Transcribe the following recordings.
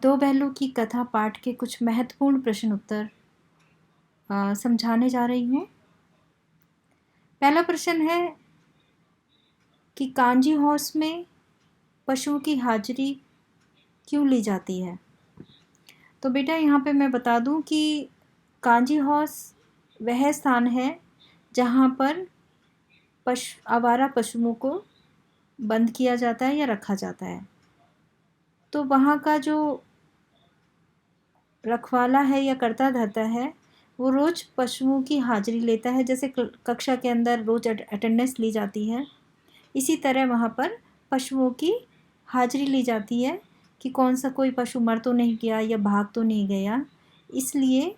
दो बैलों की कथा पाठ के कुछ महत्वपूर्ण प्रश्न उत्तर समझाने जा रही हूँ। पहला प्रश्न है कि कांजी हॉर्स में पशुओं की हाजिरी क्यों ली जाती है। तो बेटा यहाँ पे मैं बता दूँ कि कांजी हॉर्स वह स्थान है जहाँ पर आवारा पशुओं को बंद किया जाता है या रखा जाता है। तो वहाँ का जो रखवाला है या करता धरता है वो रोज़ पशुओं की हाजिरी लेता है। जैसे कक्षा के अंदर रोज़ अटेंडेंस ली जाती है, इसी तरह वहाँ पर पशुओं की हाजिरी ली जाती है कि कौन सा कोई पशु मर तो नहीं गया या भाग तो नहीं गया, इसलिए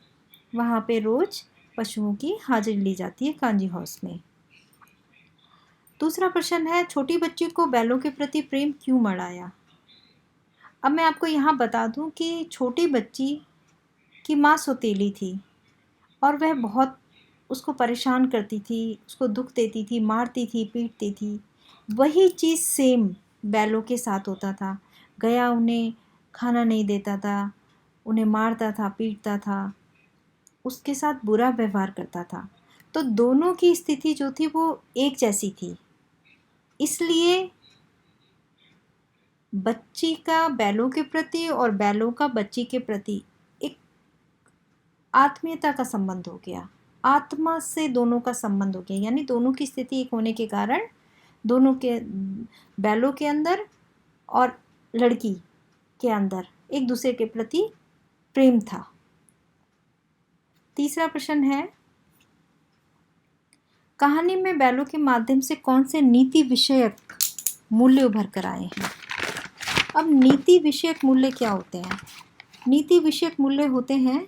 वहाँ पे रोज़ पशुओं की हाजिरी ली जाती है कांजी हाउस में। दूसरा प्रश्न है, छोटी बच्ची को बैलों के प्रति प्रेम क्यों मढ़ाया। अब मैं आपको यहाँ बता दूँ कि छोटी बच्ची की माँ सौतेली थी और वह बहुत उसको परेशान करती थी, उसको दुख देती थी, मारती थी, पीटती थी। वही चीज़ सेम बैलों के साथ होता था। गया उन्हें खाना नहीं देता था, उन्हें मारता था, पीटता था, उसके साथ बुरा व्यवहार करता था। तो दोनों की स्थिति जो थी वो एक जैसी थी, इसलिए बच्ची का बैलों के प्रति और बैलों का बच्ची के प्रति एक आत्मीयता का संबंध हो गया, आत्मा से दोनों का संबंध हो गया। यानी दोनों की स्थिति एक होने के कारण दोनों के बैलों के अंदर और लड़की के अंदर एक दूसरे के प्रति प्रेम था। तीसरा प्रश्न है, कहानी में बैलों के माध्यम से कौन से नीति विषयक मूल्य उभर कर आए हैं। अब नीति विषयक मूल्य क्या होते हैं। नीति विषयक मूल्य होते हैं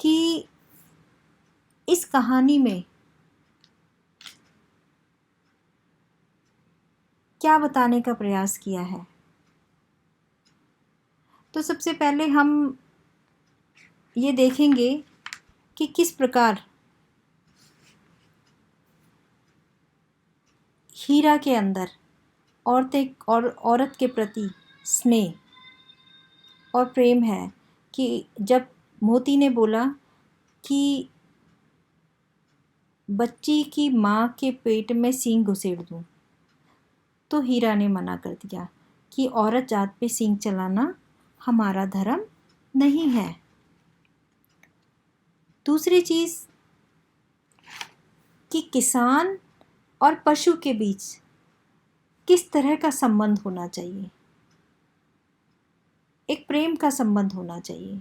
कि इस कहानी में क्या बताने का प्रयास किया है। तो सबसे पहले हम ये देखेंगे कि किस प्रकार हीरा के अंदर औरत के प्रति स्नेह और प्रेम है। कि जब मोती ने बोला कि बच्ची की माँ के पेट में सींग घुसेड़ दूँ, तो हीरा ने मना कर दिया कि औरत जात पे सींग चलाना हमारा धर्म नहीं है। दूसरी चीज़ कि किसान और पशु के बीच किस तरह का संबंध होना चाहिए, एक प्रेम का संबंध होना चाहिए।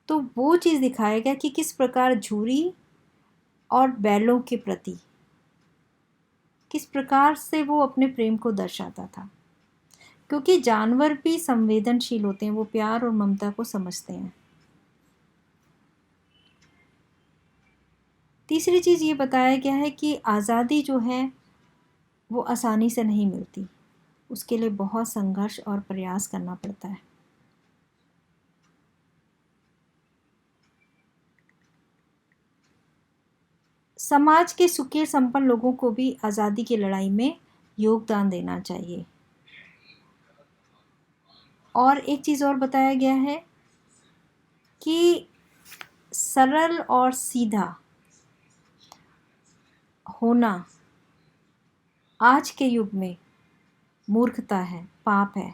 तो वो चीज़ दिखाया गया कि किस प्रकार झूरी और बैलों के प्रति किस प्रकार से वो अपने प्रेम को दर्शाता था, क्योंकि जानवर भी संवेदनशील होते हैं, वो प्यार और ममता को समझते हैं। तीसरी चीज़ ये बताया गया है कि आज़ादी जो है वो आसानी से नहीं मिलती, उसके लिए बहुत संघर्ष और प्रयास करना पड़ता है। समाज के सुखी संपन्न लोगों को भी आज़ादी की लड़ाई में योगदान देना चाहिए। और एक चीज़ और बताया गया है कि सरल और सीधा होना आज के युग में मूर्खता है, पाप है,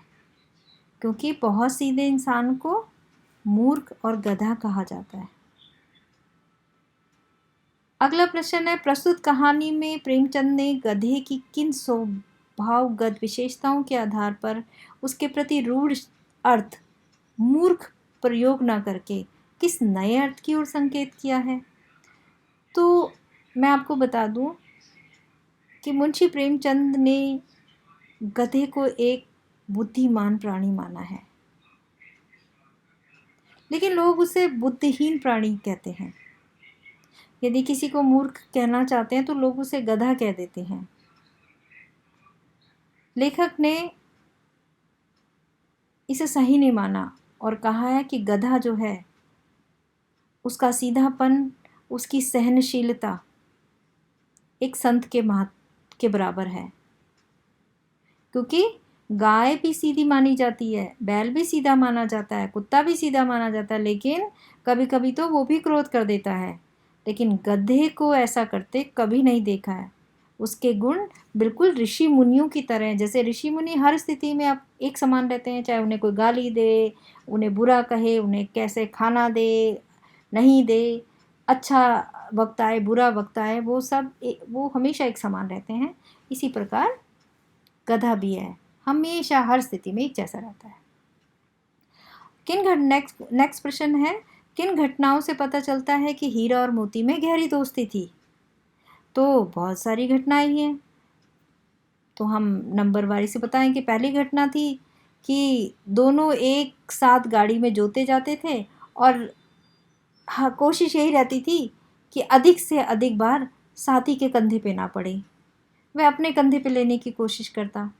क्योंकि बहुत सीधे इंसान को मूर्ख और गधा कहा जाता है। अगला प्रश्न है, प्रस्तुत कहानी में प्रेमचंद ने गधे की किन स्वभावगत विशेषताओं के आधार पर उसके प्रति रूढ़ अर्थ मूर्ख प्रयोग न करके किस नए अर्थ की ओर संकेत किया है। तो मैं आपको बता दूं कि मुंशी प्रेमचंद ने गधे को एक बुद्धिमान प्राणी माना है, लेकिन लोग उसे बुद्धिहीन प्राणी कहते हैं। यदि किसी को मूर्ख कहना चाहते हैं तो लोग उसे गधा कह देते हैं। लेखक ने इसे सही नहीं माना और कहा है कि गधा जो है उसका सीधापन, उसकी सहनशीलता एक संत के महत्व के बराबर है, क्योंकि गाय भी सीधी मानी जाती है, बैल भी सीधा माना जाता है, कुत्ता भी सीधा माना जाता है, लेकिन कभी कभी तो वो भी क्रोध कर देता है। लेकिन गधे को ऐसा करते कभी नहीं देखा है। उसके गुण बिल्कुल ऋषि मुनियों की तरह हैं। जैसे ऋषि मुनि हर स्थिति में आप एक समान रहते हैं, चाहे उन्हें कोई गाली दे, उन्हें बुरा कहे, उन्हें कैसे खाना दे नहीं दे, अच्छा वक्त आए बुरा वक्त आए, वो हमेशा एक समान रहते हैं। इसी प्रकार गधा भी है, हमेशा हर स्थिति में एक जैसा रहता है। नेक्स्ट प्रश्न है, किन घटनाओं से पता चलता है कि हीरा और मोती में गहरी दोस्ती थी? तो बहुत सारी घटनाएं ही हैं, तो हम नंबर वारी से बताएंगे। पहली घटना थी कि दोनों एक साथ गाड़ी में जोते जाते थे और हाँ, कोशिश यही रहती थी कि अधिक से अधिक बार साथी के कंधे पे ना पड़े, वह अपने कंधे पे लेने की कोशिश करता।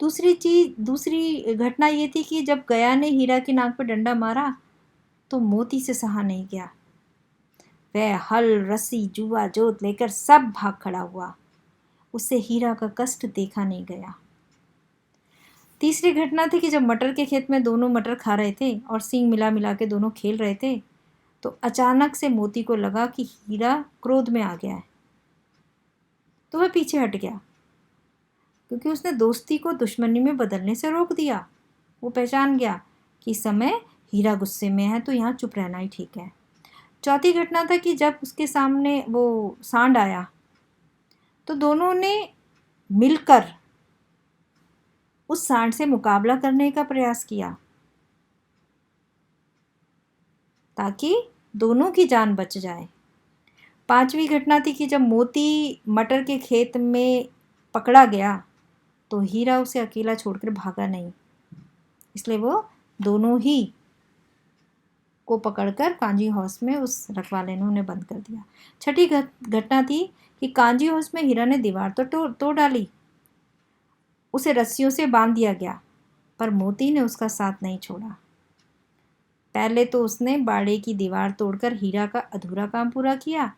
दूसरी घटना ये थी कि जब गया ने हीरा की नाक पर डंडा मारा तो मोती से सहा नहीं गया। वह हल रस्सी जुआ जोत लेकर सब भाग खड़ा हुआ। उससे हीरा का कष्ट देखा नहीं गया। तीसरी घटना थी कि जब मटर के खेत में दोनों मटर खा रहे थे और सींग मिला मिला के दोनों खेल रहे थे, तो अचानक से मोती को लगा कि हीरा क्रोध में आ गया है, तो वह पीछे हट गया, क्योंकि उसने दोस्ती को दुश्मनी में बदलने से रोक दिया। वो पहचान गया कि समय हीरा गुस्से में है, तो यहाँ चुप रहना ही ठीक है। चौथी घटना था कि जब उसके सामने वो सांड आया तो दोनों ने मिलकर उस सांड से मुकाबला करने का प्रयास किया ताकि दोनों की जान बच जाए। पांचवी घटना थी कि जब मोती मटर के खेत में पकड़ा गया तो हीरा उसे अकेला छोड़कर भागा नहीं, इसलिए वो दोनों ही को पकड़कर कांजी हाउस में उस रखवाले ने उन्हें बंद कर दिया। छठी घटना थी कि कांजी हाउस में हीरा ने दीवार तो तोड़ डाली, उसे रस्सियों से बांध दिया गया, पर मोती ने उसका साथ नहीं छोड़ा। पहले तो उसने बाड़े की दीवार तोड़कर हीरा का अधूरा काम पूरा किया,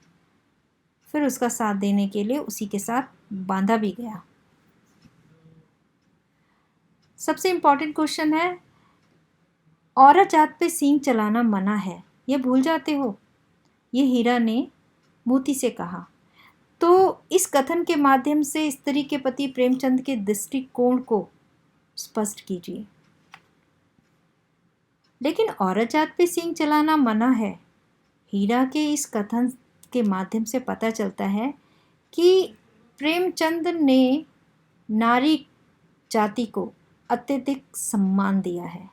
फिर उसका साथ देने के लिए उसी के साथ बांधा भी गया। सबसे इंपॉर्टेंट क्वेश्चन है, औरत जात पे सींग चलाना मना है, ये भूल जाते हो? ये हीरा ने मोती से कहा। तो इस कथन के माध्यम से स्त्री के पति प्रेमचंद के दृष्टिकोण को स्पष्ट कीजिए। लेकिन औरत जात पे सींग चलाना मना है, हीरा के इस कथन के माध्यम से पता चलता है कि प्रेमचंद ने नारी जाति को अत्यधिक सम्मान दिया है,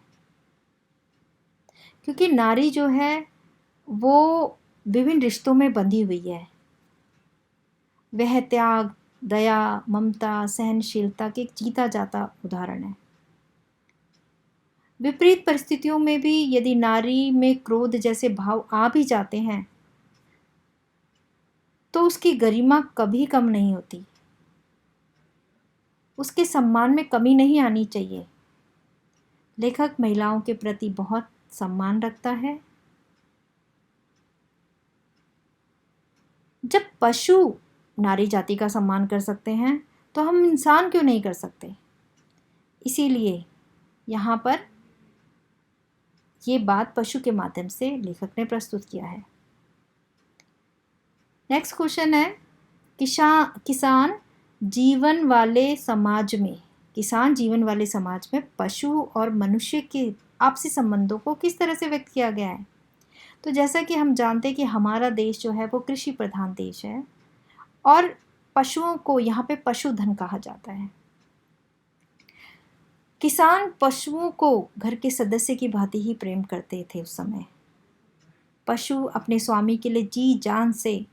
क्योंकि नारी जो है वो विभिन्न रिश्तों में बंधी हुई है। वह त्याग, दया, ममता, सहनशीलता के एक जीता जाता उदाहरण है। विपरीत परिस्थितियों में भी यदि नारी में क्रोध जैसे भाव आ भी जाते हैं तो उसकी गरिमा कभी कम नहीं होती, उसके सम्मान में कमी नहीं आनी चाहिए। लेखक महिलाओं के प्रति बहुत सम्मान रखता है। जब पशु नारी जाति का सम्मान कर सकते हैं तो हम इंसान क्यों नहीं कर सकते? इसीलिए यहाँ पर ये बात पशु के माध्यम से लेखक ने प्रस्तुत किया है। नेक्स्ट क्वेश्चन है, किसान जीवन वाले समाज में पशु और मनुष्य के आपसी संबंधों को किस तरह से व्यक्त किया गया है? तो जैसा कि हम जानते हैं कि हमारा देश जो है वो कृषि प्रधान देश है और पशुओं को यहाँ पे पशुधन कहा जाता है। किसान पशुओं को घर के सदस्य की भांति ही प्रेम करते थे उस समय। पशु अपने स्वामी के लिए जी जान से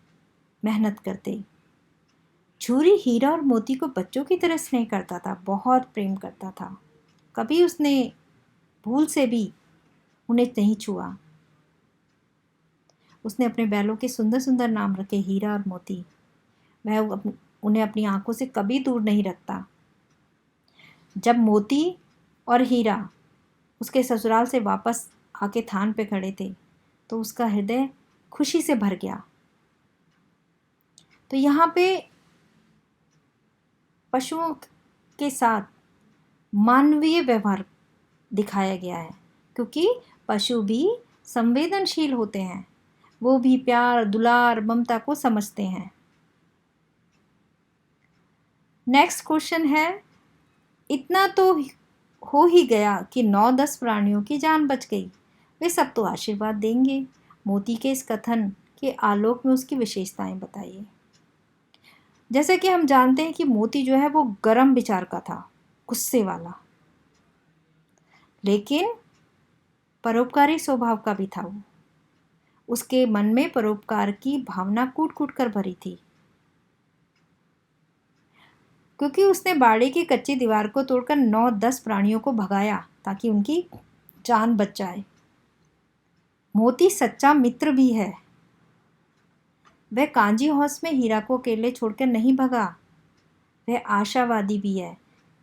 मेहनत करते। झूरी हीरा और मोती को बच्चों की तरह स्नेह करता था, बहुत प्रेम करता था। कभी उसने भूल से भी उन्हें नहीं छुआ। उसने अपने बैलों के सुंदर सुंदर नाम रखे, हीरा और मोती। वह उन्हें अपनी आंखों से कभी दूर नहीं रखता। जब मोती और हीरा उसके ससुराल से वापस आके थान पे खड़े थे तो उसका हृदय खुशी से भर गया। तो यहाँ पे पशुओं के साथ मानवीय व्यवहार दिखाया गया है, क्योंकि पशु भी संवेदनशील होते हैं, वो भी प्यार, दुलार, ममता को समझते हैं। नेक्स्ट क्वेश्चन है, इतना तो हो ही गया कि 9-10 प्राणियों की जान बच गई, वे सब तो आशीर्वाद देंगे। मोती के इस कथन के आलोक में उसकी विशेषताएं बताइए। जैसे कि हम जानते हैं कि मोती जो है वो गर्म विचार का था, गुस्से वाला, लेकिन परोपकारी स्वभाव का भी था। वो उसके मन में परोपकार की भावना कूट कूट कर भरी थी, क्योंकि उसने बाड़े की कच्ची दीवार को तोड़कर 9-10 प्राणियों को भगाया ताकि उनकी जान बच जाए। मोती सच्चा मित्र भी है। वह कांजी हाउस में हीरा को अकेले छोड़कर नहीं भगा। वह आशावादी भी है,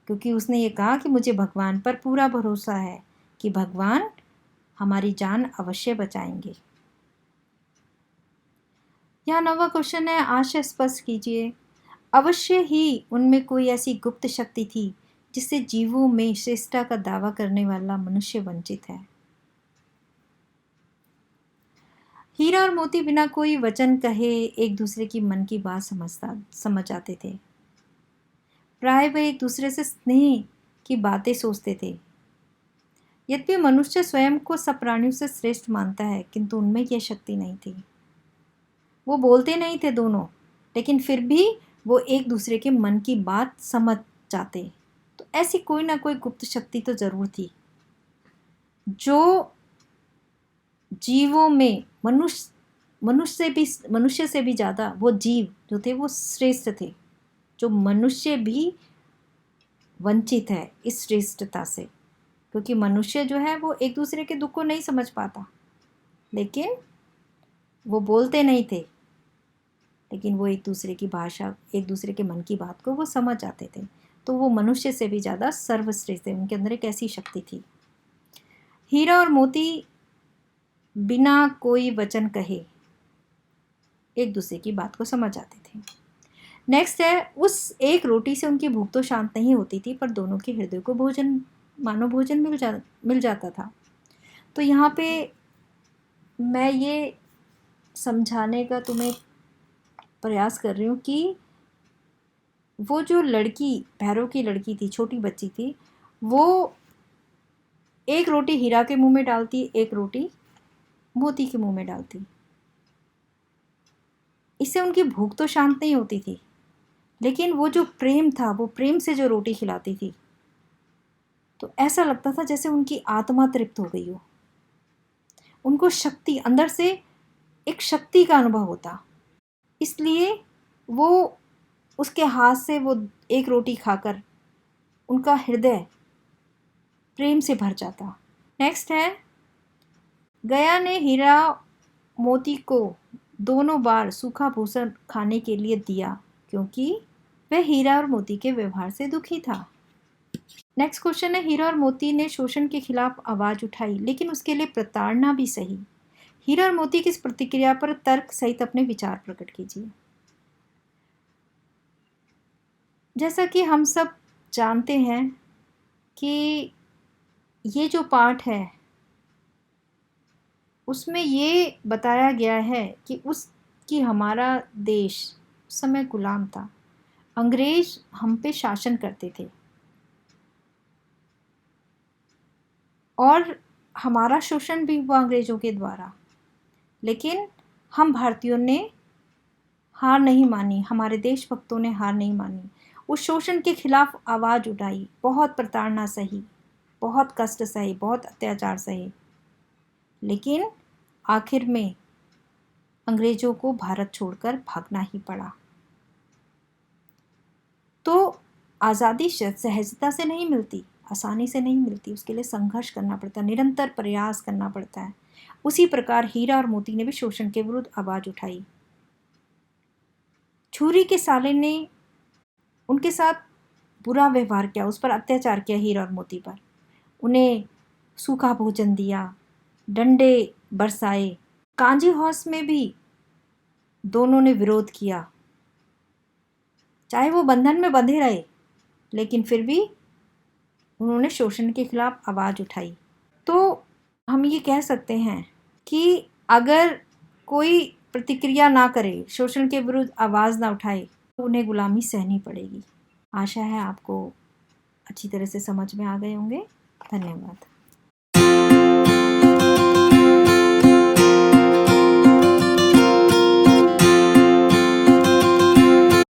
क्योंकि उसने ये कहा कि मुझे भगवान पर पूरा भरोसा है कि भगवान हमारी जान अवश्य बचाएंगे। यहाँ 9वां क्वेश्चन है, आशय स्पष्ट कीजिए। अवश्य ही उनमें कोई ऐसी गुप्त शक्ति थी जिससे जीवों में श्रेष्ठता का दावा करने वाला मनुष्य वंचित है। हीरा और मोती बिना कोई वचन कहे एक दूसरे की मन की बात समझ जाते थे। प्राय वे एक दूसरे से स्नेह की बातें सोचते थे। यद्यपि मनुष्य स्वयं को सब प्राणियों से श्रेष्ठ मानता है, किंतु उनमें यह शक्ति नहीं थी। वो बोलते नहीं थे दोनों, लेकिन फिर भी वो एक दूसरे के मन की बात समझ जाते। तो ऐसी कोई ना कोई गुप्त शक्ति तो जरूर थी, जो जीवों में मनुष्य से भी ज़्यादा वो जीव जो थे वो श्रेष्ठ थे, जो मनुष्य भी वंचित है इस श्रेष्ठता से, क्योंकि मनुष्य जो है वो एक दूसरे के दुख को नहीं समझ पाता, लेकिन वो बोलते नहीं थे, लेकिन वो एक दूसरे की भाषा, एक दूसरे के मन की बात को वो समझ जाते थे। तो वो मनुष्य से भी ज़्यादा सर्वश्रेष्ठ थे, उनके अंदर एक ऐसी शक्ति थी। हीरा और मोती बिना कोई वचन कहे एक दूसरे की बात को समझ जाते थे। नेक्स्ट है, उस एक रोटी से उनकी भूख तो शांत नहीं होती थी, पर दोनों के हृदय को मानो भोजन मिल जाता था। तो यहाँ पे मैं ये समझाने का तुम्हें प्रयास कर रही हूँ कि वो जो लड़की, भैरव की लड़की थी, छोटी बच्ची थी, वो एक रोटी हीरा के मुंह में डालती, एक रोटी मोती के मुंह में डालती। इससे उनकी भूख तो शांत नहीं होती थी, लेकिन वो जो प्रेम था, वो प्रेम से जो रोटी खिलाती थी, तो ऐसा लगता था जैसे उनकी आत्मा तृप्त हो गई हो। उनको शक्ति, अंदर से एक शक्ति का अनुभव होता, इसलिए वो उसके हाथ से वो एक रोटी खाकर उनका हृदय प्रेम से भर जाता। नेक्स्ट है, गया ने हीरा मोती को दोनों बार सूखा भूसा खाने के लिए दिया, क्योंकि वह हीरा और मोती के व्यवहार से दुखी था। नेक्स्ट क्वेश्चन है, हीरा और मोती ने शोषण के खिलाफ आवाज उठाई, लेकिन उसके लिए प्रताड़ना भी सही। हीरा और मोती की इस प्रतिक्रिया पर तर्क सहित अपने विचार प्रकट कीजिए। जैसा कि हम सब जानते हैं कि ये जो पाठ है उसमें ये बताया गया है कि हमारा देश उस समय गुलाम था, अंग्रेज हम पे शासन करते थे और हमारा शोषण भी हुआ अंग्रेजों के द्वारा, लेकिन हम भारतीयों ने हार नहीं मानी, हमारे देशभक्तों ने हार नहीं मानी, उस शोषण के खिलाफ आवाज़ उठाई, बहुत प्रताड़ना सही, बहुत कष्ट सहे, बहुत अत्याचार सहे, लेकिन आखिर में अंग्रेजों को भारत छोड़कर भागना ही पड़ा। तो आज़ादी सहजता से नहीं मिलती, आसानी से नहीं मिलती, उसके लिए संघर्ष करना पड़ता है, निरंतर प्रयास करना पड़ता है। उसी प्रकार हीरा और मोती ने भी शोषण के विरुद्ध आवाज़ उठाई। छुरी के साले ने उनके साथ बुरा व्यवहार किया, उस पर अत्याचार किया, हीरा और मोती पर। उन्हें सूखा भोजन दिया, डंडे बरसाए। कांजी हाउस में भी दोनों ने विरोध किया, चाहे वो बंधन में बंधे रहे, लेकिन फिर भी उन्होंने शोषण के खिलाफ आवाज़ उठाई। तो हम ये कह सकते हैं कि अगर कोई प्रतिक्रिया ना करे, शोषण के विरुद्ध आवाज़ ना उठाए, तो उन्हें गुलामी सहनी पड़ेगी। आशा है आपको अच्छी तरह से समझ में आ गए होंगे। धन्यवाद।